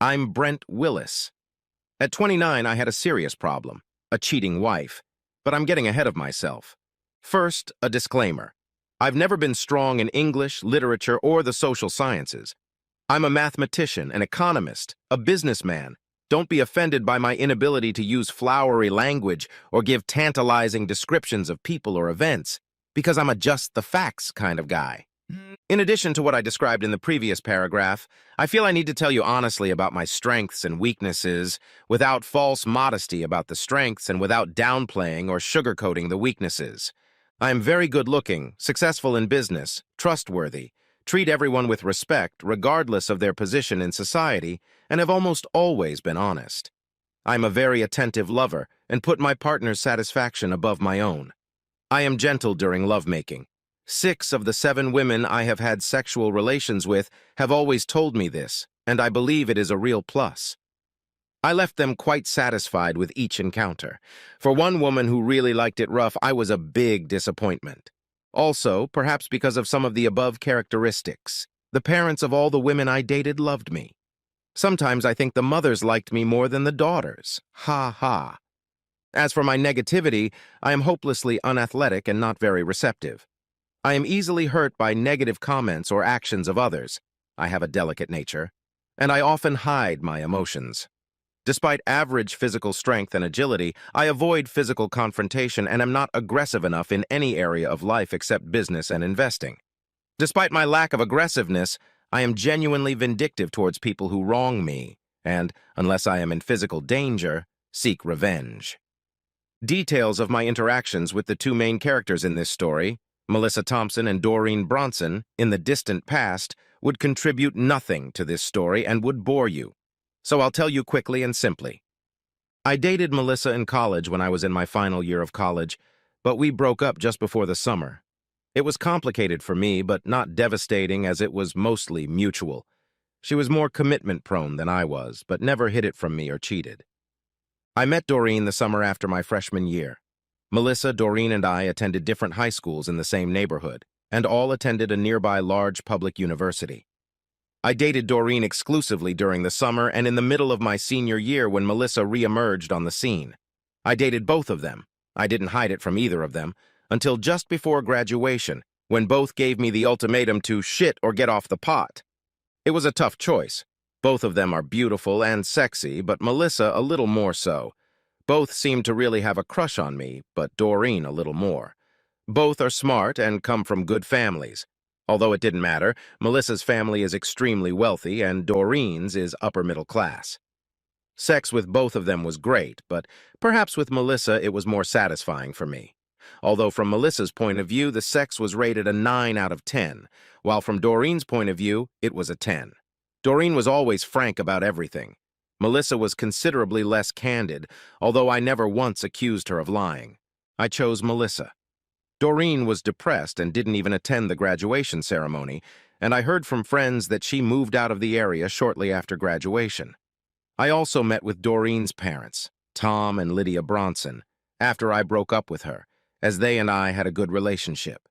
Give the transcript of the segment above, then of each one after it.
I'm Brent Willis. At 29, I had a serious problem, a cheating wife, but I'm getting ahead of myself. First, a disclaimer. I've never been strong in English, literature, or the social sciences. I'm a mathematician, an economist, a businessman. Don't be offended by my inability to use flowery language or give tantalizing descriptions of people or events, because I'm a just the facts kind of guy. In addition to what I described in the previous paragraph, I feel I need to tell you honestly about my strengths and weaknesses, without false modesty about the strengths and without downplaying or sugarcoating the weaknesses. I am very good-looking, successful in business, trustworthy, treat everyone with respect regardless of their position in society, and have almost always been honest. I'm a very attentive lover and put my partner's satisfaction above my own. I am gentle during lovemaking. 6 of the 7 women I have had sexual relations with have always told me this, and I believe it is a real plus. I left them quite satisfied with each encounter. For one woman who really liked it rough, I was a big disappointment. Also, perhaps because of some of the above characteristics, the parents of all the women I dated loved me. Sometimes I think the mothers liked me more than the daughters. Ha ha. As for my negativity, I am hopelessly unathletic and not very receptive. I am easily hurt by negative comments or actions of others. I have a delicate nature, and I often hide my emotions. Despite average physical strength and agility, I avoid physical confrontation and am not aggressive enough in any area of life except business and investing. Despite my lack of aggressiveness, I am genuinely vindictive towards people who wrong me, and, unless I am in physical danger, seek revenge. Details of my interactions with the 2 main characters in this story, Melissa Thompson and Doreen Bronson, in the distant past, would contribute nothing to this story and would bore you. So I'll tell you quickly and simply. I dated Melissa in college when I was in my final year of college, but we broke up just before the summer. It was complicated for me, but not devastating as it was mostly mutual. She was more commitment-prone than I was, but never hid it from me or cheated. I met Doreen the summer after my freshman year. Melissa, Doreen, and I attended different high schools in the same neighborhood, and all attended a nearby large public university. I dated Doreen exclusively during the summer and in the middle of my senior year when Melissa re-emerged on the scene. I dated both of them. I didn't hide it from either of them, until just before graduation, when both gave me the ultimatum to shit or get off the pot. It was a tough choice. Both of them are beautiful and sexy, but Melissa a little more so. Both seem to really have a crush on me, but Doreen a little more. Both are smart and come from good families. Although it didn't matter, Melissa's family is extremely wealthy and Doreen's is upper middle class. Sex with both of them was great, but perhaps with Melissa it was more satisfying for me. Although from Melissa's point of view, the sex was rated a 9 out of 10, while from Doreen's point of view, it was a 10. Doreen was always frank about everything. Melissa was considerably less candid, although I never once accused her of lying. I chose Melissa. Doreen was depressed and didn't even attend the graduation ceremony, and I heard from friends that she moved out of the area shortly after graduation. I also met with Doreen's parents, Tom and Lydia Bronson, after I broke up with her, as they and I had a good relationship.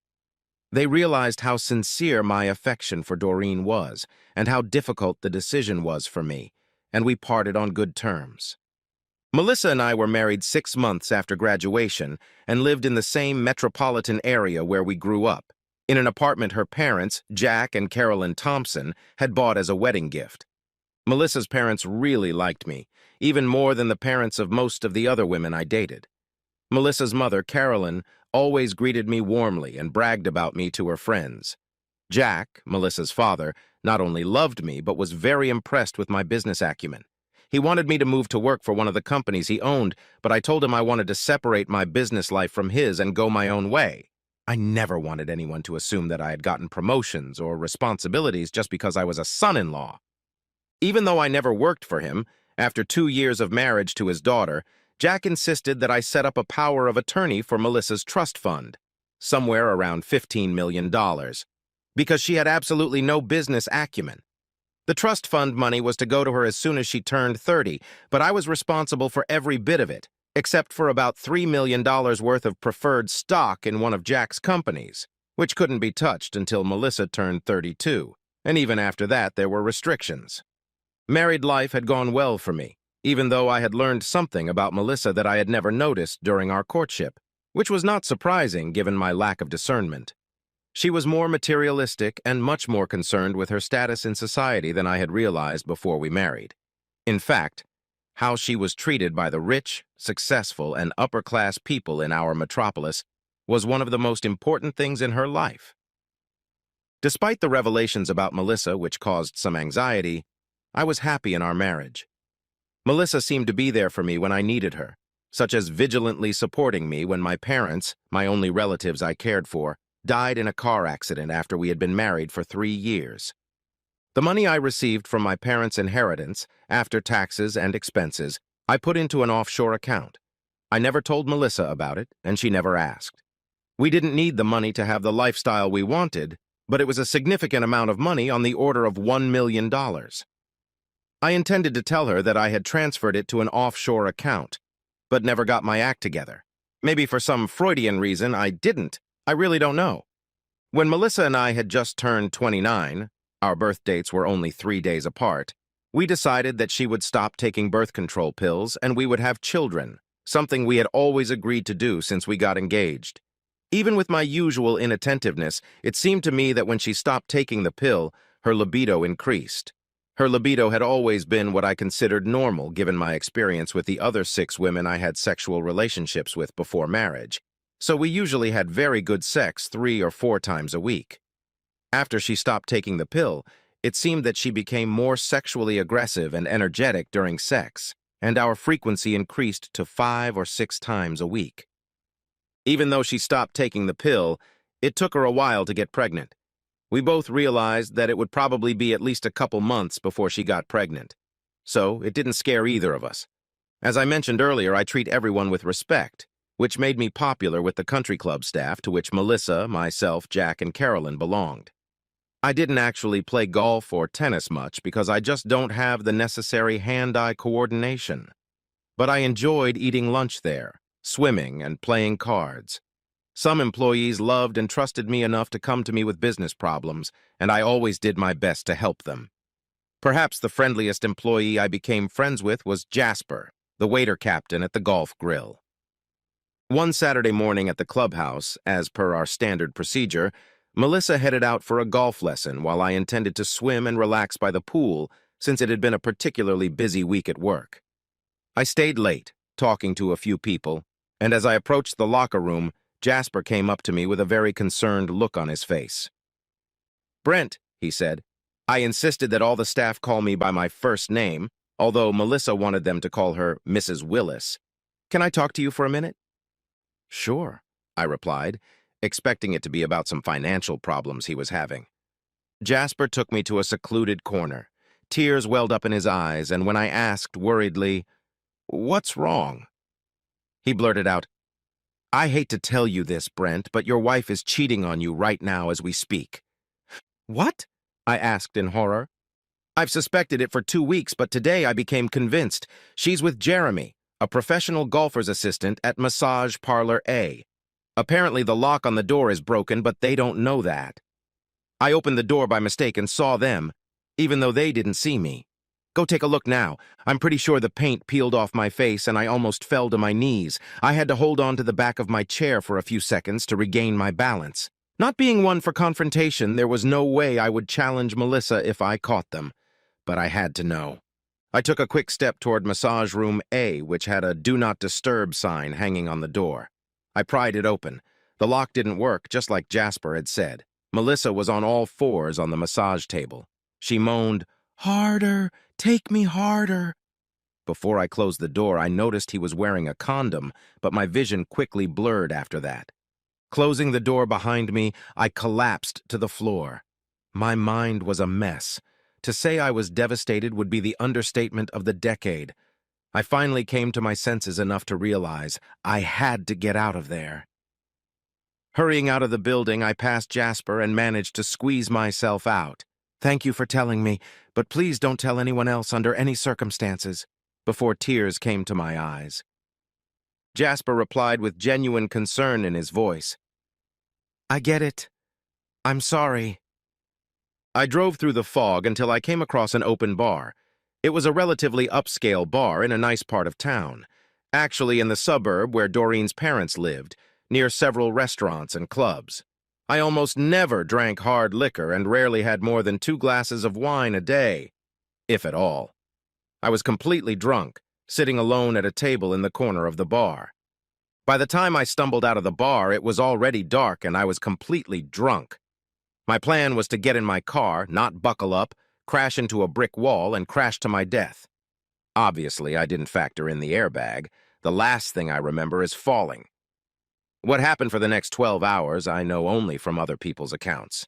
They realized how sincere my affection for Doreen was, and how difficult the decision was for me, and we parted on good terms. Melissa and I were married 6 months after graduation and lived in the same metropolitan area where we grew up, in an apartment her parents, Jack and Carolyn Thompson, had bought as a wedding gift. Melissa's parents really liked me, even more than the parents of most of the other women I dated. Melissa's mother, Carolyn, always greeted me warmly and bragged about me to her friends. Jack, Melissa's father, not only loved me, but was very impressed with my business acumen. He wanted me to move to work for one of the companies he owned, but I told him I wanted to separate my business life from his and go my own way. I never wanted anyone to assume that I had gotten promotions or responsibilities just because I was a son-in-law. Even though I never worked for him, after 2 years of marriage to his daughter, Jack insisted that I set up a power of attorney for Melissa's trust fund, somewhere around $15 million. Because she had absolutely no business acumen. The trust fund money was to go to her as soon as she turned 30, but I was responsible for every bit of it, except for about $3 million worth of preferred stock in one of Jack's companies, which couldn't be touched until Melissa turned 32, and even after that there were restrictions. Married life had gone well for me, even though I had learned something about Melissa that I had never noticed during our courtship, which was not surprising given my lack of discernment. She was more materialistic and much more concerned with her status in society than I had realized before we married. In fact, how she was treated by the rich, successful, and upper-class people in our metropolis was one of the most important things in her life. Despite the revelations about Melissa, which caused some anxiety, I was happy in our marriage. Melissa seemed to be there for me when I needed her, such as vigilantly supporting me when my parents, my only relatives I cared for, died in a car accident after we had been married for 3 years. The money I received from my parents' inheritance, after taxes and expenses, I put into an offshore account. I never told Melissa about it, and she never asked. We didn't need the money to have the lifestyle we wanted, but it was a significant amount of money on the order of $1 million. I intended to tell her that I had transferred it to an offshore account, but never got my act together. Maybe for some Freudian reason I didn't. I really don't know. When Melissa and I had just turned 29, our birth dates were only 3 days apart, we decided that she would stop taking birth control pills and we would have children, something we had always agreed to do since we got engaged. Even with my usual inattentiveness, it seemed to me that when she stopped taking the pill, her libido increased. Her libido had always been what I considered normal given my experience with the other 6 women I had sexual relationships with before marriage, so we usually had very good sex 3 or 4 times a week. After she stopped taking the pill, it seemed that she became more sexually aggressive and energetic during sex, and our frequency increased to 5 or 6 times a week. Even though she stopped taking the pill, it took her a while to get pregnant. We both realized that it would probably be at least a couple months before she got pregnant. So it didn't scare either of us. As I mentioned earlier, I treat everyone with respect, which made me popular with the country club staff to which Melissa, myself, Jack, and Carolyn belonged. I didn't actually play golf or tennis much because I just don't have the necessary hand-eye coordination. But I enjoyed eating lunch there, swimming, and playing cards. Some employees loved and trusted me enough to come to me with business problems, and I always did my best to help them. Perhaps the friendliest employee I became friends with was Jasper, the waiter captain at the golf grill. One Saturday morning at the clubhouse, as per our standard procedure, Melissa headed out for a golf lesson while I intended to swim and relax by the pool since it had been a particularly busy week at work. I stayed late, talking to a few people, and as I approached the locker room, Jasper came up to me with a very concerned look on his face. "Brent," he said, "I insisted that all the staff call me by my first name, although Melissa wanted them to call her Mrs. Willis. Can I talk to you for a minute?" "Sure," I replied, expecting it to be about some financial problems he was having. Jasper took me to a secluded corner. Tears welled up in his eyes, and when I asked worriedly, "What's wrong?" he blurted out, "I hate to tell you this, Brent, but your wife is cheating on you right now as we speak." "What?" I asked in horror. "I've suspected it for 2 weeks, but today I became convinced. She's with Jeremy, a professional golfer's assistant at Massage Parlor A. Apparently the lock on the door is broken, but they don't know that. I opened the door by mistake and saw them, even though they didn't see me. Go take a look now. I'm pretty sure the paint peeled off my face and I almost fell to my knees. I had to hold on to the back of my chair for a few seconds to regain my balance. Not being one for confrontation, there was no way I would challenge Melissa if I caught them, but I had to know. I took a quick step toward Massage Room A, which had a Do Not Disturb sign hanging on the door. I pried it open. The lock didn't work, just like Jasper had said. Melissa was on all fours on the massage table. She moaned, "Harder, take me harder." Before I closed the door, I noticed he was wearing a condom, but my vision quickly blurred after that. Closing the door behind me, I collapsed to the floor. My mind was a mess. To say I was devastated would be the understatement of the decade. I finally came to my senses enough to realize I had to get out of there. Hurrying out of the building, I passed Jasper and managed to squeeze myself out. "Thank you for telling me, but please don't tell anyone else under any circumstances," before tears came to my eyes. Jasper replied with genuine concern in his voice. "I get it. I'm sorry." I drove through the fog until I came across an open bar. It was a relatively upscale bar in a nice part of town, actually in the suburb where Doreen's parents lived, near several restaurants and clubs. I almost never drank hard liquor and rarely had more than 2 glasses of wine a day, if at all. I was completely drunk, sitting alone at a table in the corner of the bar. By the time I stumbled out of the bar, it was already dark and I was completely drunk. My plan was to get in my car, not buckle up, crash into a brick wall, and crash to my death. Obviously, I didn't factor in the airbag. The last thing I remember is falling. What happened for the next 12 hours, I know only from other people's accounts.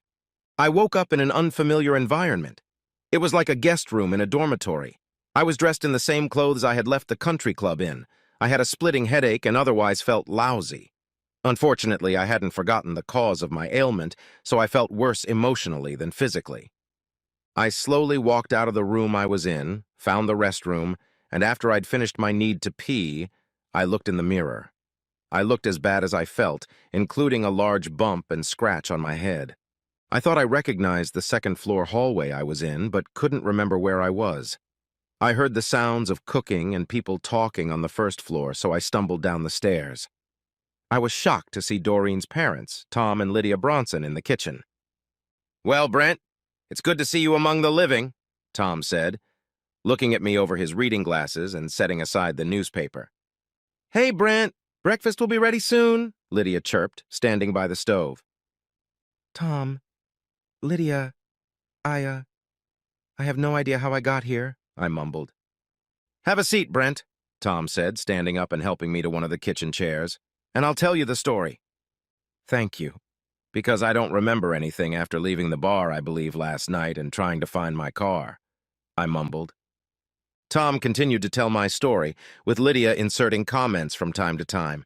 I woke up in an unfamiliar environment. It was like a guest room in a dormitory. I was dressed in the same clothes I had left the country club in. I had a splitting headache and otherwise felt lousy. Unfortunately, I hadn't forgotten the cause of my ailment, so I felt worse emotionally than physically. I slowly walked out of the room I was in, found the restroom, and after I'd finished my need to pee, I looked in the mirror. I looked as bad as I felt, including a large bump and scratch on my head. I thought I recognized the second-floor hallway I was in, but couldn't remember where I was. I heard the sounds of cooking and people talking on the first floor, so I stumbled down the stairs. I was shocked to see Doreen's parents, Tom and Lydia Bronson, in the kitchen. "Well, Brent, it's good to see you among the living," Tom said, looking at me over his reading glasses and setting aside the newspaper. "Hey, Brent, breakfast will be ready soon," Lydia chirped, standing by the stove. "Tom, Lydia, I have no idea how I got here," I mumbled. "Have a seat, Brent," Tom said, standing up and helping me to one of the kitchen chairs, "and I'll tell you the story." "Thank you, because I don't remember anything after leaving the bar, I believe, last night and trying to find my car," I mumbled. Tom continued to tell my story, with Lydia inserting comments from time to time.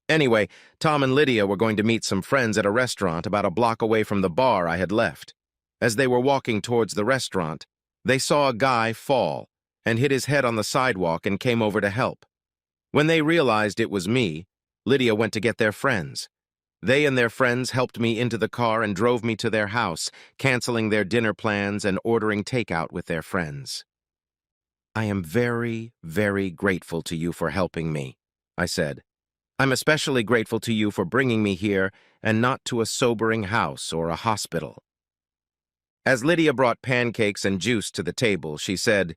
Anyway, Tom and Lydia were going to meet some friends at a restaurant about a block away from the bar I had left. As they were walking towards the restaurant, they saw a guy fall and hit his head on the sidewalk and came over to help. When they realized it was me, Lydia went to get their friends. They and their friends helped me into the car and drove me to their house, canceling their dinner plans and ordering takeout with their friends. "I am very, very grateful to you for helping me," I said. "I'm especially grateful to you for bringing me here and not to a sobering house or a hospital." As Lydia brought pancakes and juice to the table, she said,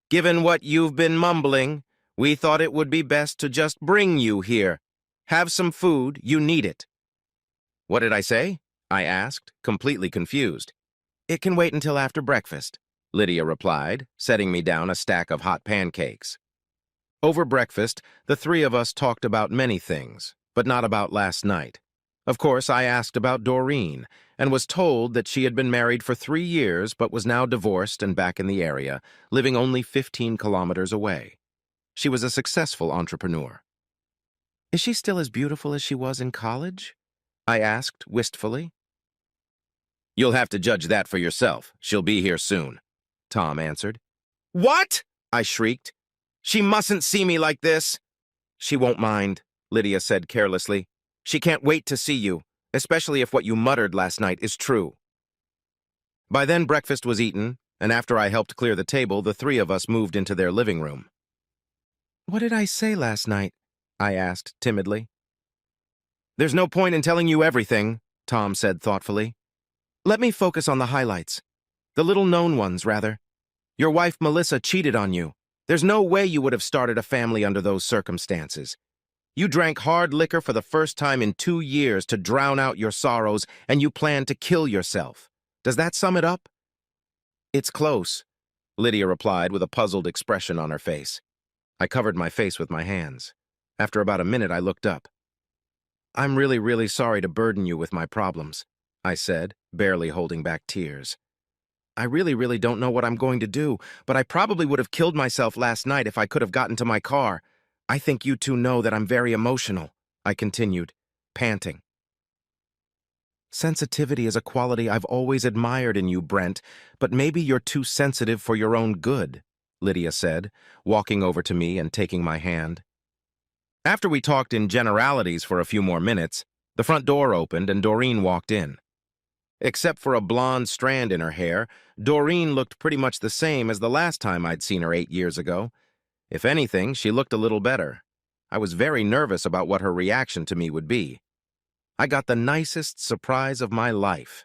"Given what you've been mumbling, we thought it would be best to just bring you here. Have some food, you need it." "What did I say?" I asked, completely confused. "It can wait until after breakfast," Lydia replied, setting me down a stack of hot pancakes. Over breakfast, the three of us talked about many things, but not about last night. Of course, I asked about Doreen, and was told that she had been married for 3 years but was now divorced and back in the area, living only 15 kilometers away. She was a successful entrepreneur. "Is she still as beautiful as she was in college?" I asked wistfully. "You'll have to judge that for yourself. She'll be here soon," Tom answered. "What?" I shrieked. "She mustn't see me like this." "She won't mind," Lydia said carelessly. "She can't wait to see you, especially if what you muttered last night is true." By then breakfast was eaten, and after I helped clear the table, the three of us moved into their living room. "What did I say last night?" I asked timidly. "There's no point in telling you everything," Tom said thoughtfully. "Let me focus on the highlights. The little-known ones, rather. Your wife, Melissa, cheated on you. There's no way you would have started a family under those circumstances. You drank hard liquor for the first time in 2 years to drown out your sorrows, and you planned to kill yourself. Does that sum it up?" "It's close," Lydia replied with a puzzled expression on her face. I covered my face with my hands. After about a minute, I looked up. "I'm really, really sorry to burden you with my problems," I said, barely holding back tears. "I really, really don't know what I'm going to do, but I probably would have killed myself last night if I could have gotten to my car. I think you two know that I'm very emotional," I continued, panting. "Sensitivity is a quality I've always admired in you, Brent, but maybe you're too sensitive for your own good," Lydia said, walking over to me and taking my hand. After we talked in generalities for a few more minutes, the front door opened and Doreen walked in. Except for a blonde strand in her hair, Doreen looked pretty much the same as the last time I'd seen her 8 years ago. If anything, she looked a little better. I was very nervous about what her reaction to me would be. I got the nicest surprise of my life.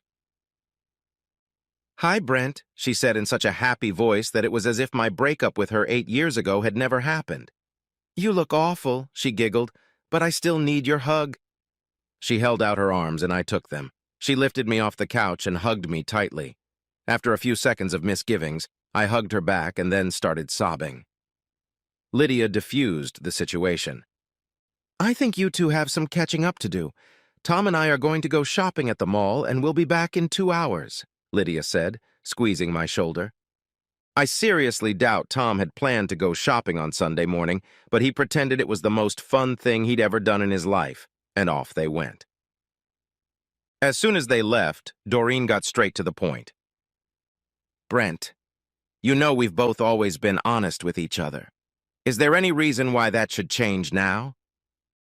"Hi, Brent," she said in such a happy voice that it was as if my breakup with her 8 years ago had never happened. "You look awful," she giggled, "but I still need your hug." She held out her arms and I took them. She lifted me off the couch and hugged me tightly. After a few seconds of misgivings, I hugged her back and then started sobbing. Lydia diffused the situation. "I think you two have some catching up to do. Tom and I are going to go shopping at the mall and we'll be back in 2 hours, Lydia said, squeezing my shoulder. I seriously doubt Tom had planned to go shopping on Sunday morning, but he pretended it was the most fun thing he'd ever done in his life, and off they went. As soon as they left, Doreen got straight to the point. "Brent, you know we've both always been honest with each other. Is there any reason why that should change now?"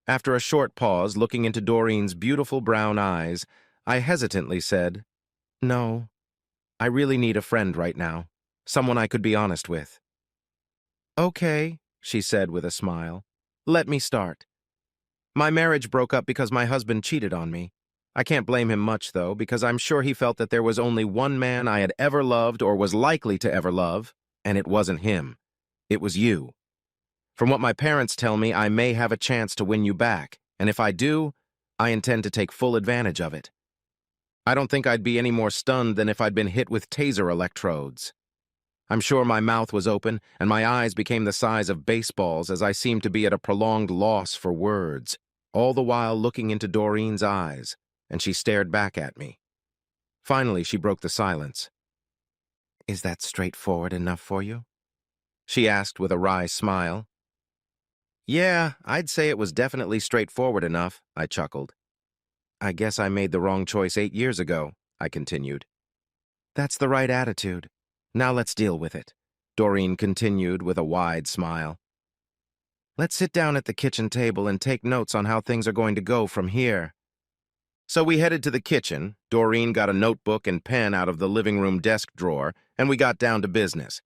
After a short pause, looking into Doreen's beautiful brown eyes, I hesitantly said, "No, I really need a friend right now, someone I could be honest with." "Okay," she said with a smile. "Let me start. My marriage broke up because my husband cheated on me. I can't blame him much, though, because I'm sure he felt that there was only one man I had ever loved or was likely to ever love, and it wasn't him. It was you. From what my parents tell me, I may have a chance to win you back, and if I do, I intend to take full advantage of it. I don't think I'd be any more stunned than if I'd been hit with taser electrodes. I'm sure my mouth was open, and my eyes became the size of baseballs as I seemed to be at a prolonged loss for words, all the while looking into Doreen's eyes, and she stared back at me. Finally, she broke the silence. "Is that straightforward enough for you?" she asked with a wry smile. "Yeah, I'd say it was definitely straightforward enough," I chuckled. "I guess I made the wrong choice 8 years ago," I continued. "That's the right attitude. Now let's deal with it," Doreen continued with a wide smile. "Let's sit down at the kitchen table and take notes on how things are going to go from here." So we headed to the kitchen. Doreen got a notebook and pen out of the living room desk drawer, and we got down to business.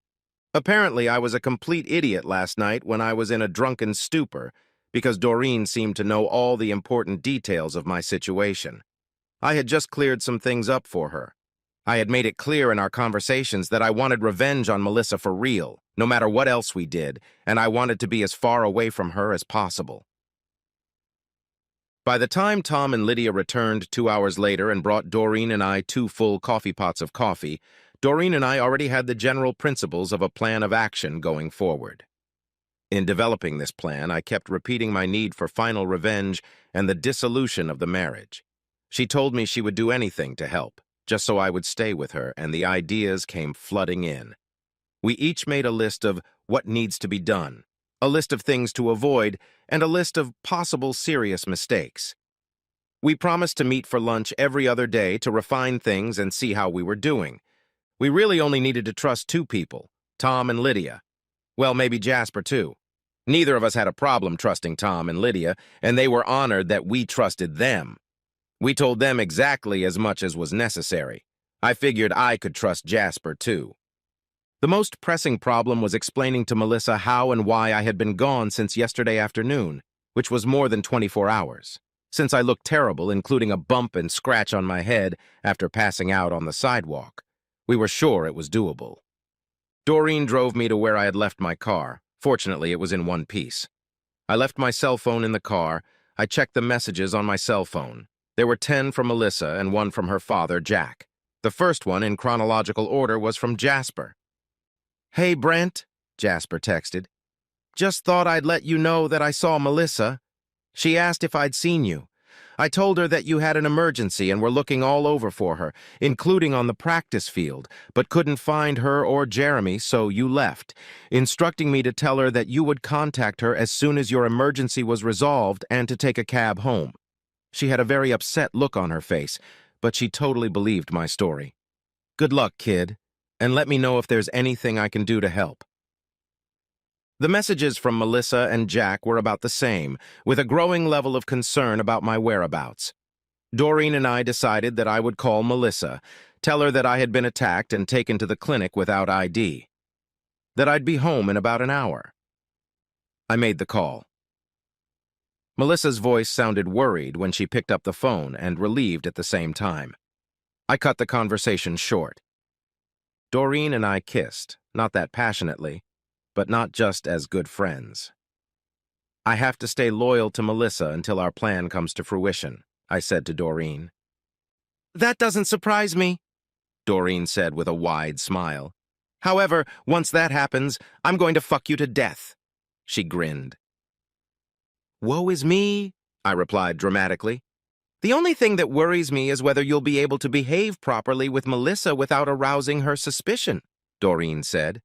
Apparently, I was a complete idiot last night when I was in a drunken stupor, because Doreen seemed to know all the important details of my situation. I had just cleared some things up for her. I had made it clear in our conversations that I wanted revenge on Melissa for real, no matter what else we did, and I wanted to be as far away from her as possible. By the time Tom and Lydia returned 2 hours later and brought Doreen and I 2 full coffee pots of coffee, Doreen and I already had the general principles of a plan of action going forward. In developing this plan, I kept repeating my need for final revenge and the dissolution of the marriage. She told me she would do anything to help, just so I would stay with her, and the ideas came flooding in. We each made a list of what needs to be done, a list of things to avoid, and a list of possible serious mistakes. We promised to meet for lunch every other day to refine things and see how we were doing. We really only needed to trust 2 people, Tom and Lydia. Well, maybe Jasper, too. Neither of us had a problem trusting Tom and Lydia, and they were honored that we trusted them. We told them exactly as much as was necessary. I figured I could trust Jasper, too. The most pressing problem was explaining to Melissa how and why I had been gone since yesterday afternoon, which was more than 24 hours. Since I looked terrible, including a bump and scratch on my head after passing out on the sidewalk, we were sure it was doable. Doreen drove me to where I had left my car. Fortunately, it was in one piece. I left my cell phone in the car. I checked the messages on my cell phone. There were 10 from Melissa and 1 from her father, Jack. The first one, in chronological order, was from Jasper. "Hey, Brent," Jasper texted. "Just thought I'd let you know that I saw Melissa. She asked if I'd seen you. I told her that you had an emergency and were looking all over for her, including on the practice field, but couldn't find her or Jeremy, so you left, instructing me to tell her that you would contact her as soon as your emergency was resolved and to take a cab home." She had a very upset look on her face, but she totally believed my story. "Good luck, kid, and let me know if there's anything I can do to help." The messages from Melissa and Jack were about the same, with a growing level of concern about my whereabouts. Doreen and I decided that I would call Melissa, tell her that I had been attacked and taken to the clinic without ID, that I'd be home in about an hour. I made the call. Melissa's voice sounded worried when she picked up the phone and relieved at the same time. I cut the conversation short. Doreen and I kissed, not that passionately, but not just as good friends. I have to stay loyal to Melissa until our plan comes to fruition, I said to Doreen. That doesn't surprise me, Doreen said with a wide smile. However, once that happens, I'm going to fuck you to death. She grinned. Woe is me, I replied dramatically. The only thing that worries me is whether you'll be able to behave properly with Melissa without arousing her suspicion, Doreen said.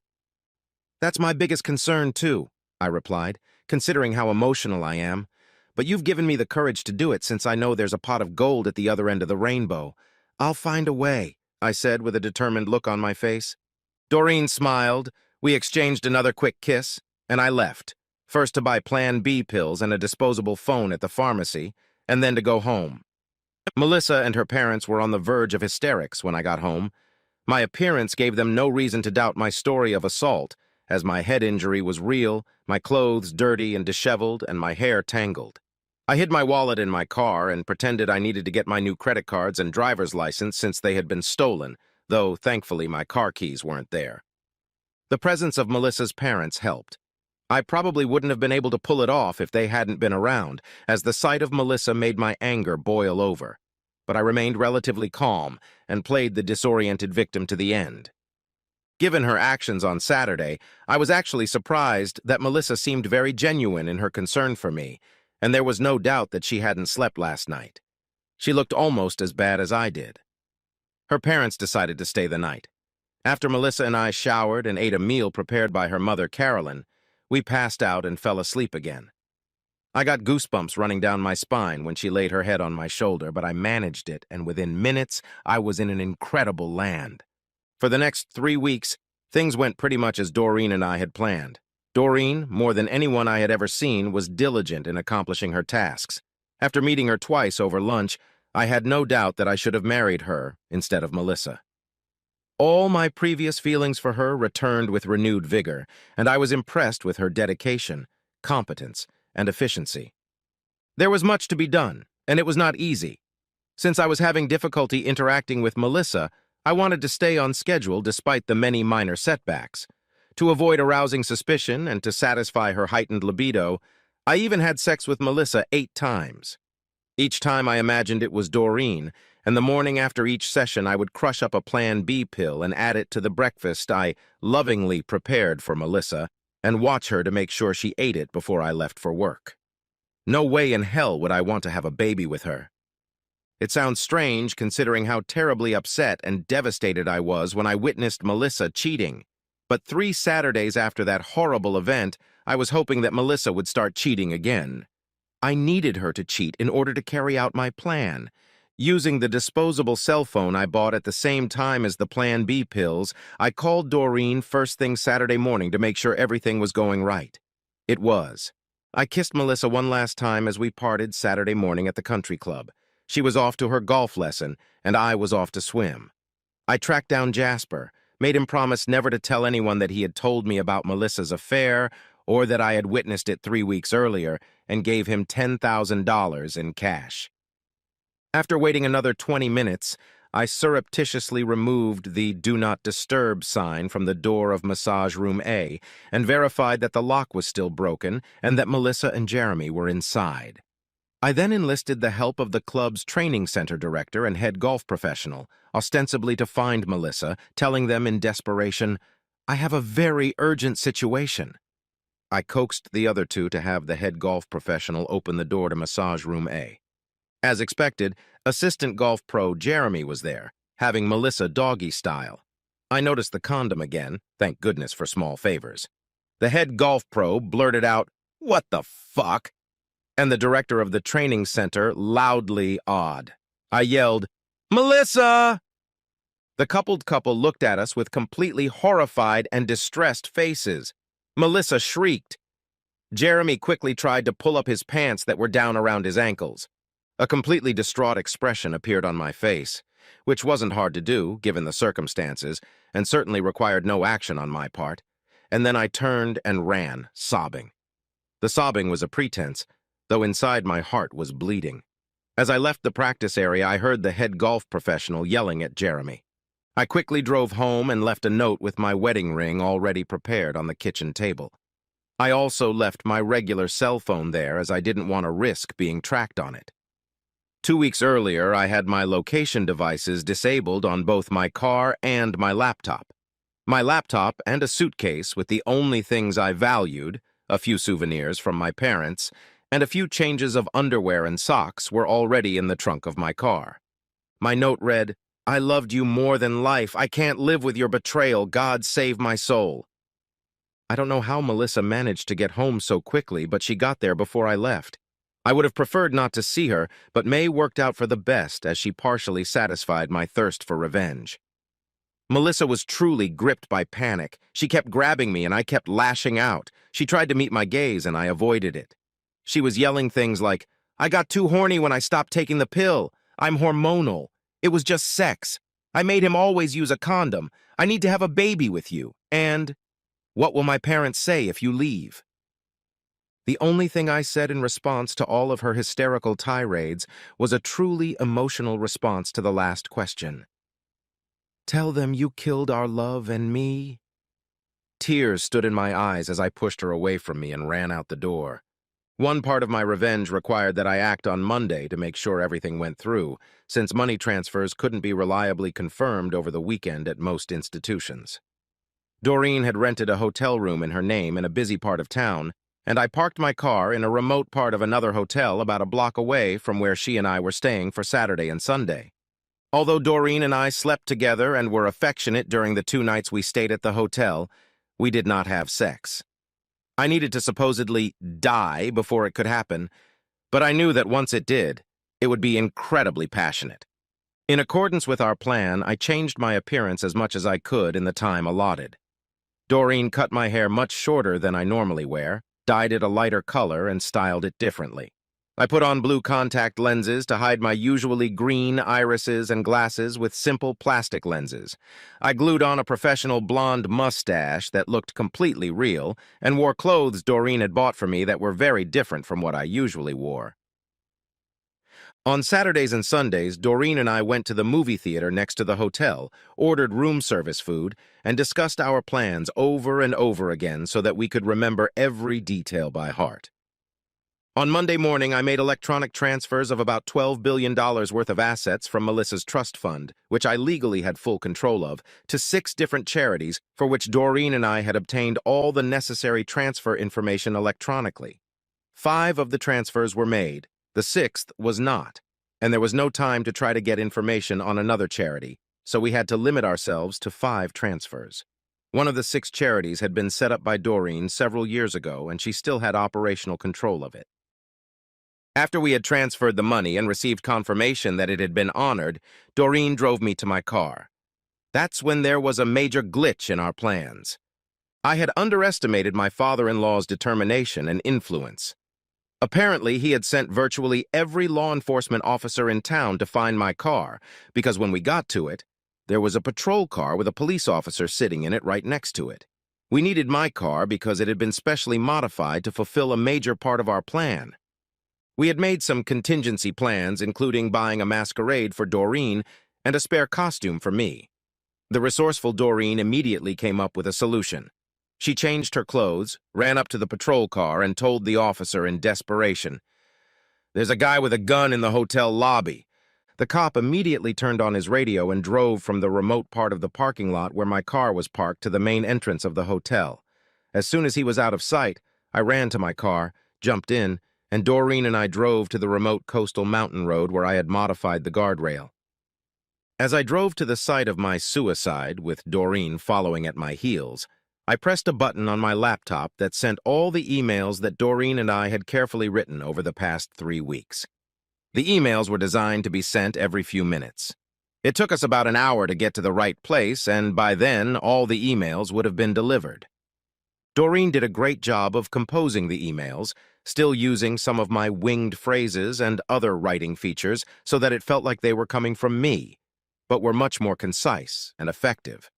That's my biggest concern, too, I replied, considering how emotional I am. But you've given me the courage to do it since I know there's a pot of gold at the other end of the rainbow. I'll find a way, I said with a determined look on my face. Doreen smiled, we exchanged another quick kiss, and I left, first to buy Plan B pills and a disposable phone at the pharmacy, and then to go home. Melissa and her parents were on the verge of hysterics when I got home. My appearance gave them no reason to doubt my story of assault, as my head injury was real, my clothes dirty and disheveled, and my hair tangled. I hid my wallet in my car and pretended I needed to get my new credit cards and driver's license since they had been stolen, though thankfully my car keys weren't there. The presence of Melissa's parents helped. I probably wouldn't have been able to pull it off if they hadn't been around, as the sight of Melissa made my anger boil over. But I remained relatively calm and played the disoriented victim to the end. Given her actions on Saturday, I was actually surprised that Melissa seemed very genuine in her concern for me, and there was no doubt that she hadn't slept last night. She looked almost as bad as I did. Her parents decided to stay the night. After Melissa and I showered and ate a meal prepared by her mother, Carolyn, we passed out and fell asleep again. I got goosebumps running down my spine when she laid her head on my shoulder, but I managed it, and within minutes, I was in an incredible land. For the next 3 weeks, things went pretty much as Doreen and I had planned. Doreen, more than anyone I had ever seen, was diligent in accomplishing her tasks. After meeting her twice over lunch, I had no doubt that I should have married her instead of Melissa. All my previous feelings for her returned with renewed vigor, and I was impressed with her dedication, competence, and efficiency. There was much to be done, and it was not easy. Since I was having difficulty interacting with Melissa, I wanted to stay on schedule despite the many minor setbacks. To avoid arousing suspicion and to satisfy her heightened libido, I even had sex with Melissa 8 times. Each time I imagined it was Doreen, and the morning after each session I would crush up a Plan B pill and add it to the breakfast I lovingly prepared for Melissa and watch her to make sure she ate it before I left for work. No way in hell would I want to have a baby with her. It sounds strange considering how terribly upset and devastated I was when I witnessed Melissa cheating. But 3 Saturdays after that horrible event, I was hoping that Melissa would start cheating again. I needed her to cheat in order to carry out my plan. Using the disposable cell phone I bought at the same time as the Plan B pills, I called Doreen first thing Saturday morning to make sure everything was going right. It was. I kissed Melissa one last time as we parted Saturday morning at the country club. She was off to her golf lesson, and I was off to swim. I tracked down Jasper, made him promise never to tell anyone that he had told me about Melissa's affair or that I had witnessed it 3 weeks earlier, and gave him $10,000 in cash. After waiting another 20 minutes, I surreptitiously removed the Do Not Disturb sign from the door of Massage Room A and verified that the lock was still broken and that Melissa and Jeremy were inside. I then enlisted the help of the club's training center director and head golf professional, ostensibly to find Melissa, telling them in desperation, "I have a very urgent situation." I coaxed the other two to have the head golf professional open the door to Massage Room A. As expected, assistant golf pro Jeremy was there, having Melissa doggy style. I noticed the condom again, thank goodness for small favors. The head golf pro blurted out, "What the fuck?" and the director of the training center loudly awed. I yelled, "Melissa!" The coupled couple looked at us with completely horrified and distressed faces. Melissa shrieked. Jeremy quickly tried to pull up his pants that were down around his ankles. A completely distraught expression appeared on my face, which wasn't hard to do, given the circumstances, and certainly required no action on my part. And then I turned and ran, sobbing. The sobbing was a pretense, though inside my heart was bleeding. As I left the practice area, I heard the head golf professional yelling at Jeremy. I quickly drove home and left a note with my wedding ring already prepared on the kitchen table. I also left my regular cell phone there as I didn't want to risk being tracked on it. 2 weeks earlier, I had my location devices disabled on both my car and my laptop. My laptop and a suitcase with the only things I valued, a few souvenirs from my parents, and a few changes of underwear and socks were already in the trunk of my car. My note read, "I loved you more than life. I can't live with your betrayal. God save my soul." I don't know how Melissa managed to get home so quickly, but she got there before I left. I would have preferred not to see her, but May worked out for the best as she partially satisfied my thirst for revenge. Melissa was truly gripped by panic. She kept grabbing me and I kept lashing out. She tried to meet my gaze and I avoided it. She was yelling things like, "I got too horny when I stopped taking the pill. I'm hormonal. It was just sex. I made him always use a condom. I need to have a baby with you. And what will my parents say if you leave?" The only thing I said in response to all of her hysterical tirades was a truly emotional response to the last question. "Tell them you killed our love and me." Tears stood in my eyes as I pushed her away from me and ran out the door. One part of my revenge required that I act on Monday to make sure everything went through, since money transfers couldn't be reliably confirmed over the weekend at most institutions. Doreen had rented a hotel room in her name in a busy part of town, and I parked my car in a remote part of another hotel about a block away from where she and I were staying for Saturday and Sunday. Although Doreen and I slept together and were affectionate during the 2 nights we stayed at the hotel, we did not have sex. I needed to supposedly die before it could happen, but I knew that once it did, it would be incredibly passionate. In accordance with our plan, I changed my appearance as much as I could in the time allotted. Doreen cut my hair much shorter than I normally wear, dyed it a lighter color, and styled it differently. I put on blue contact lenses to hide my usually green irises and glasses with simple plastic lenses. I glued on a professional blonde mustache that looked completely real and wore clothes Doreen had bought for me that were very different from what I usually wore. On Saturdays and Sundays, Doreen and I went to the movie theater next to the hotel, ordered room service food, and discussed our plans over and over again so that we could remember every detail by heart. On Monday morning, I made electronic transfers of about $12 billion worth of assets from Melissa's trust fund, which I legally had full control of, to 6 different charities for which Doreen and I had obtained all the necessary transfer information electronically. 5 of the transfers were made. The 6th was not, and there was no time to try to get information on another charity, so we had to limit ourselves to 5 transfers. One of the 6 charities had been set up by Doreen several years ago, and she still had operational control of it. After we had transferred the money and received confirmation that it had been honored, Doreen drove me to my car. That's when there was a major glitch in our plans. I had underestimated my father-in-law's determination and influence. Apparently, he had sent virtually every law enforcement officer in town to find my car, because when we got to it, there was a patrol car with a police officer sitting in it right next to it. We needed my car because it had been specially modified to fulfill a major part of our plan. We had made some contingency plans, including buying a masquerade for Doreen and a spare costume for me. The resourceful Doreen immediately came up with a solution. She changed her clothes, ran up to the patrol car, and told the officer in desperation, "There's a guy with a gun in the hotel lobby." The cop immediately turned on his radio and drove from the remote part of the parking lot where my car was parked to the main entrance of the hotel. As soon as he was out of sight, I ran to my car, jumped in, and Doreen and I drove to the remote coastal mountain road where I had modified the guardrail. As I drove to the site of my suicide, with Doreen following at my heels, I pressed a button on my laptop that sent all the emails that Doreen and I had carefully written over the past 3 weeks. The emails were designed to be sent every few minutes. It took us about an hour to get to the right place, and by then, all the emails would have been delivered. Doreen did a great job of composing the emails, still using some of my winged phrases and other writing features so that it felt like they were coming from me, but were much more concise and effective.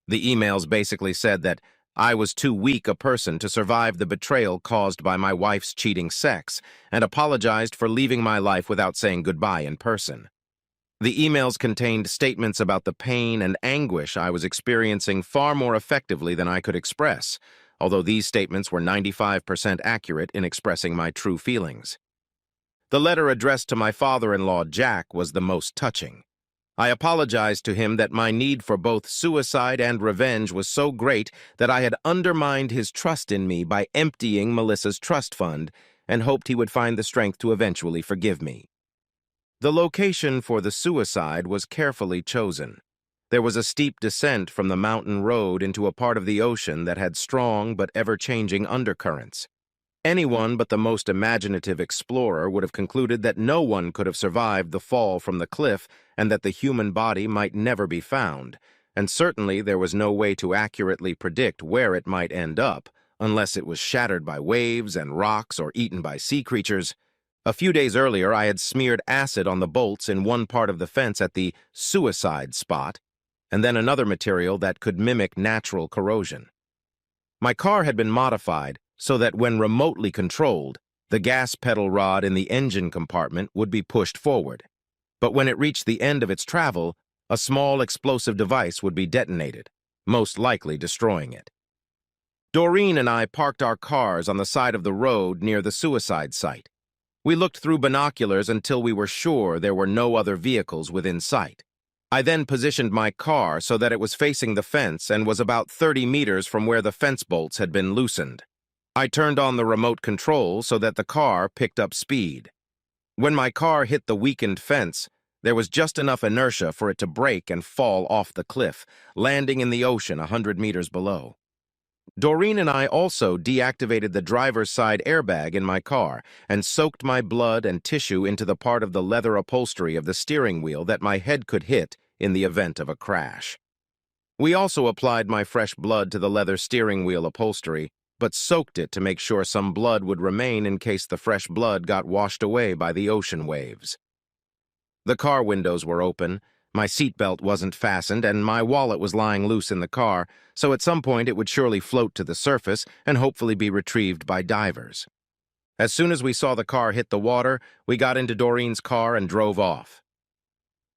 The emails basically said that I was too weak a person to survive the betrayal caused by my wife's cheating sex, and apologized for leaving my life without saying goodbye in person. The emails contained statements about the pain and anguish I was experiencing far more effectively than I could express, although these statements were 95% accurate in expressing my true feelings. The letter addressed to my father-in-law, Jack, was the most touching. I apologized to him that my need for both suicide and revenge was so great that I had undermined his trust in me by emptying Melissa's trust fund, and hoped he would find the strength to eventually forgive me. The location for the suicide was carefully chosen. There was a steep descent from the mountain road into a part of the ocean that had strong but ever-changing undercurrents. Anyone but the most imaginative explorer would have concluded that no one could have survived the fall from the cliff and that the human body might never be found, and certainly there was no way to accurately predict where it might end up, unless it was shattered by waves and rocks or eaten by sea creatures. A few days earlier, I had smeared acid on the bolts in one part of the fence at the suicide spot, and then another material that could mimic natural corrosion. My car had been modified so that when remotely controlled, the gas pedal rod in the engine compartment would be pushed forward. But when it reached the end of its travel, a small explosive device would be detonated, most likely destroying it. Doreen and I parked our cars on the side of the road near the suicide site. We looked through binoculars until we were sure there were no other vehicles within sight. I then positioned my car so that it was facing the fence and was about 30 meters from where the fence bolts had been loosened. I turned on the remote control so that the car picked up speed. When my car hit the weakened fence, there was just enough inertia for it to break and fall off the cliff, landing in the ocean 100 meters below. Doreen and I also deactivated the driver's side airbag in my car and soaked my blood and tissue into the part of the leather upholstery of the steering wheel that my head could hit in the event of a crash. We also applied my fresh blood to the leather steering wheel upholstery, but soaked it to make sure some blood would remain in case the fresh blood got washed away by the ocean waves. The car windows were open, my seatbelt wasn't fastened, and my wallet was lying loose in the car, so at some point it would surely float to the surface and hopefully be retrieved by divers. As soon as we saw the car hit the water, we got into Doreen's car and drove off.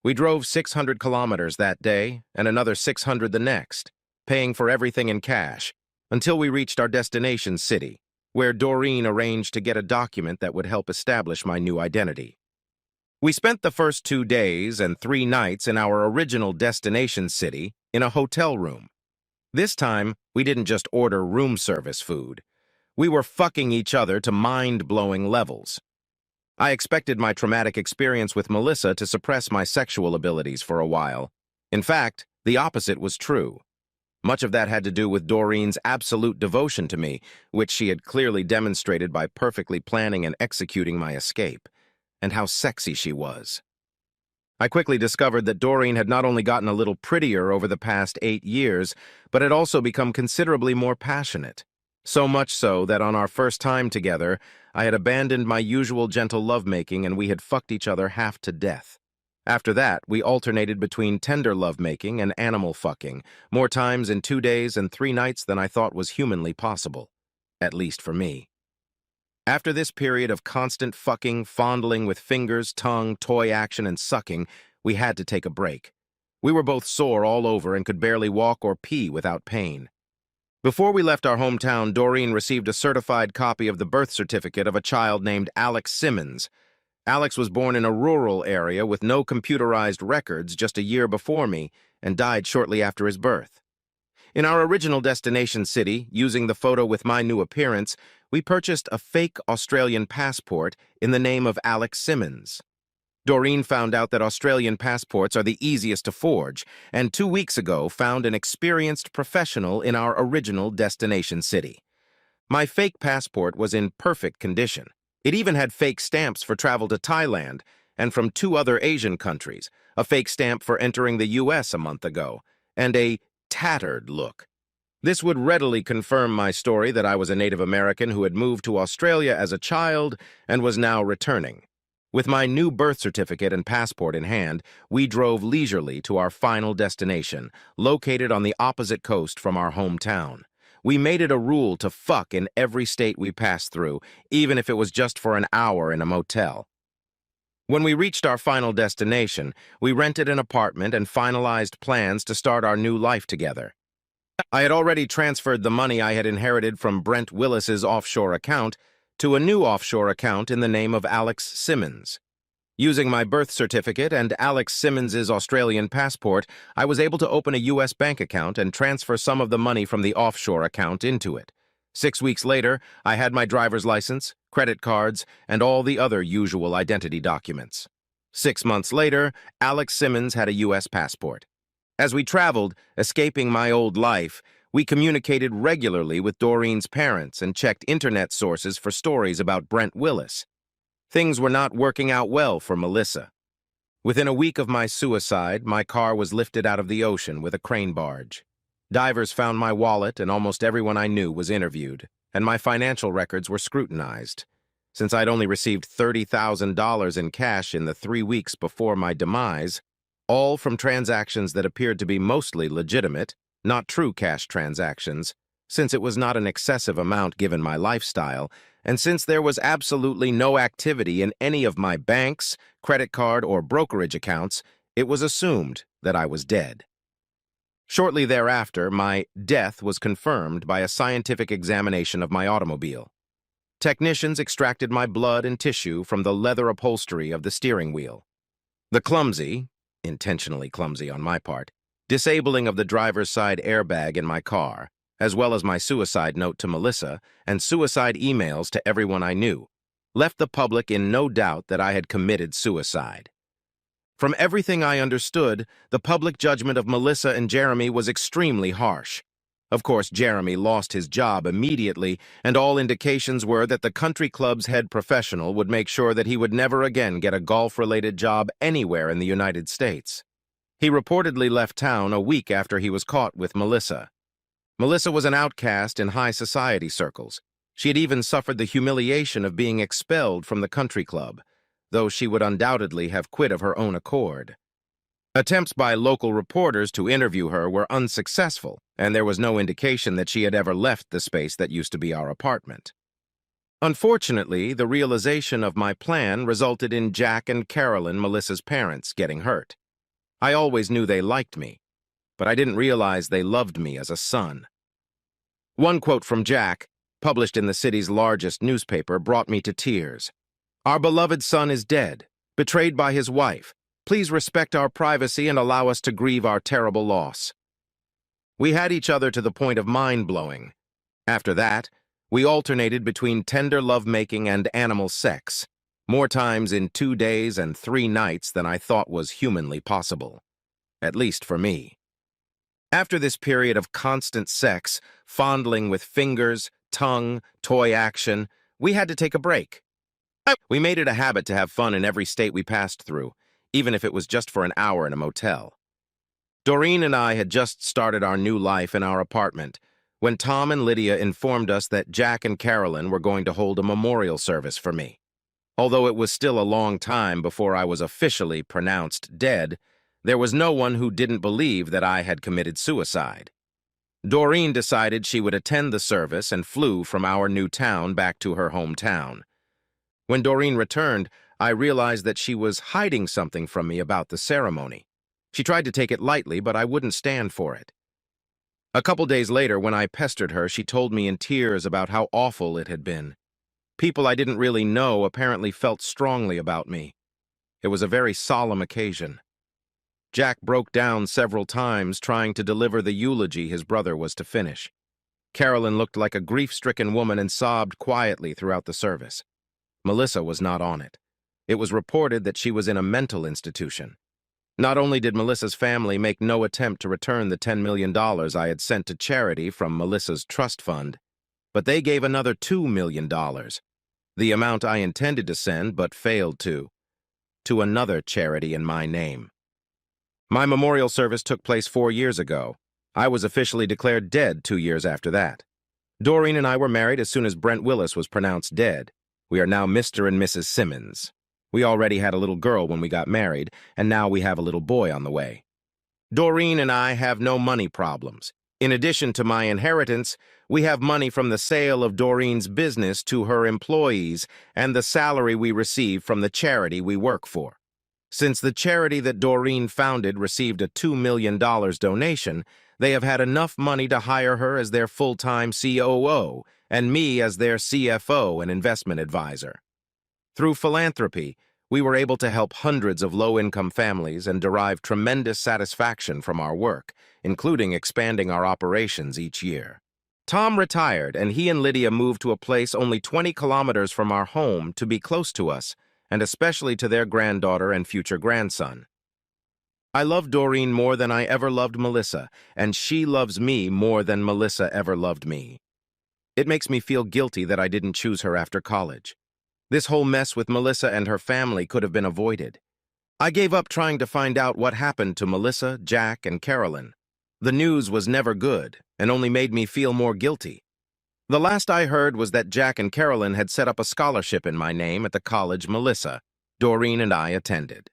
We drove 600 kilometers that day and another 600 the next, paying for everything in cash, until we reached our destination city, where Doreen arranged to get a document that would help establish my new identity. We spent the first 2 days and 3 nights in our original destination city in a hotel room. This time, we didn't just order room service food. We were fucking each other to mind-blowing levels. I expected my traumatic experience with Melissa to suppress my sexual abilities for a while. In fact, the opposite was true. Much of that had to do with Doreen's absolute devotion to me, which she had clearly demonstrated by perfectly planning and executing my escape, and how sexy she was. I quickly discovered that Doreen had not only gotten a little prettier over the past 8 years, but had also become considerably more passionate. So much so that on our first time together, I had abandoned my usual gentle lovemaking and we had fucked each other half to death. After that, we alternated between tender lovemaking and animal fucking, more times in 2 days and 3 nights than I thought was humanly possible, at least for me. After this period of constant fucking, fondling with fingers, tongue, toy action, and sucking, we had to take a break. We were both sore all over and could barely walk or pee without pain. Before we left our hometown, Doreen received a certified copy of the birth certificate of a child named Alex Simmons. Alex was born in a rural area with no computerized records just a year before me and died shortly after his birth. In our original destination city, using the photo with my new appearance, we purchased a fake Australian passport in the name of Alex Simmons. Doreen found out that Australian passports are the easiest to forge, and 2 weeks ago found an experienced professional in our original destination city. My fake passport was in perfect condition. It even had fake stamps for travel to Thailand and from 2 other Asian countries, a fake stamp for entering the US a month ago, and a tattered look. This would readily confirm my story that I was a Native American who had moved to Australia as a child and was now returning. With my new birth certificate and passport in hand, we drove leisurely to our final destination, located on the opposite coast from our hometown. We made it a rule to fuck in every state we passed through, even if it was just for an hour in a motel. When we reached our final destination, we rented an apartment and finalized plans to start our new life together. I had already transferred the money I had inherited from Brent Willis's offshore account to a new offshore account in the name of Alex Simmons. Using my birth certificate and Alex Simmons's Australian passport, I was able to open a U.S. bank account and transfer some of the money from the offshore account into it. 6 weeks later, I had my driver's license, credit cards, and all the other usual identity documents. 6 months later, Alex Simmons had a U.S. passport. As we traveled, escaping my old life, we communicated regularly with Doreen's parents and checked internet sources for stories about Brent Willis. Things were not working out well for Melissa. Within a week of my suicide, my car was lifted out of the ocean with a crane barge. Divers found my wallet and almost everyone I knew was interviewed, and my financial records were scrutinized. Since I'd only received $30,000 in cash in the 3 weeks before my demise, all from transactions that appeared to be mostly legitimate, not true cash transactions, since it was not an excessive amount given my lifestyle, and since there was absolutely no activity in any of my banks, credit card, or brokerage accounts, it was assumed that I was dead. Shortly thereafter, my death was confirmed by a scientific examination of my automobile. Technicians extracted my blood and tissue from the leather upholstery of the steering wheel. The clumsy, intentionally clumsy on my part, disabling of the driver's side airbag in my car, as well as my suicide note to Melissa and suicide emails to everyone I knew, left the public in no doubt that I had committed suicide. From everything I understood, the public judgment of Melissa and Jeremy was extremely harsh. Of course, Jeremy lost his job immediately, and all indications were that the country club's head professional would make sure that he would never again get a golf-related job anywhere in the United States. He reportedly left town a week after he was caught with Melissa. Melissa was an outcast in high society circles. She had even suffered the humiliation of being expelled from the country club, though she would undoubtedly have quit of her own accord. Attempts by local reporters to interview her were unsuccessful, and there was no indication that she had ever left the space that used to be our apartment. Unfortunately, the realization of my plan resulted in Jack and Carolyn, Melissa's parents, getting hurt. I always knew they liked me, but I didn't realize they loved me as a son. One quote from Jack, published in the city's largest newspaper, brought me to tears. "Our beloved son is dead, betrayed by his wife. Please respect our privacy and allow us to grieve our terrible loss." We had each other to the point of mind-blowing. After that, we alternated between tender lovemaking and animal sex, more times in 2 days and 3 nights than I thought was humanly possible, at least for me. After this period of constant sex, fondling with fingers, tongue, toy action, we had to take a break. We made it a habit to have fun in every state we passed through, even if it was just for an hour in a motel. Doreen and I had just started our new life in our apartment when Tom and Lydia informed us that Jack and Carolyn were going to hold a memorial service for me. Although it was still a long time before I was officially pronounced dead, there was no one who didn't believe that I had committed suicide. Doreen decided she would attend the service and flew from our new town back to her hometown. When Doreen returned, I realized that she was hiding something from me about the ceremony. She tried to take it lightly, but I wouldn't stand for it. A couple days later, when I pestered her, she told me in tears about how awful it had been. People I didn't really know apparently felt strongly about me. It was a very solemn occasion. Jack broke down several times trying to deliver the eulogy his brother was to finish. Carolyn looked like a grief-stricken woman and sobbed quietly throughout the service. Melissa was not on it. It was reported that she was in a mental institution. Not only did Melissa's family make no attempt to return the $10 million I had sent to charity from Melissa's trust fund, but they gave another $2 million, the amount I intended to send but failed to another charity in my name. My memorial service took place 4 years ago, I was officially declared dead 2 years after that. Doreen and I were married as soon as Brent Willis was pronounced dead. We are now Mr. and Mrs. Simmons. We already had a little girl when we got married, and now we have a little boy on the way. Doreen and I have no money problems. In addition to my inheritance, we have money from the sale of Doreen's business to her employees and the salary we receive from the charity we work for. Since the charity that Doreen founded received a $2 million donation, they have had enough money to hire her as their full-time COO and me as their CFO and investment advisor. Through philanthropy, we were able to help hundreds of low-income families and derive tremendous satisfaction from our work, including expanding our operations each year. Tom retired, and he and Lydia moved to a place only 20 kilometers from our home to be close to us, and especially to their granddaughter and future grandson. I love Doreen more than I ever loved Melissa, and she loves me more than Melissa ever loved me. It makes me feel guilty that I didn't choose her after college. This whole mess with Melissa and her family could have been avoided. I gave up trying to find out what happened to Melissa, Jack, and Carolyn. The news was never good and only made me feel more guilty. The last I heard was that Jack and Carolyn had set up a scholarship in my name at the college Melissa, Doreen, and I attended.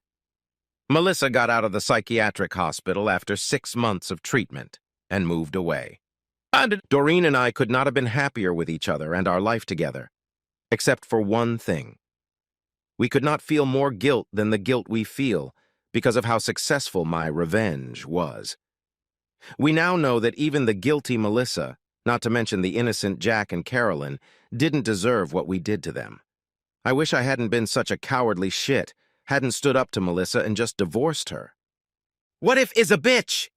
Melissa got out of the psychiatric hospital after 6 months of treatment and moved away. Doreen and I could not have been happier with each other and our life together. Except for one thing. We could not feel more guilt than the guilt we feel because of how successful my revenge was. We now know that even the guilty Melissa, not to mention the innocent Jack and Carolyn, didn't deserve what we did to them. I wish I hadn't been such a cowardly shit, hadn't stood up to Melissa and just divorced her. What if is a bitch?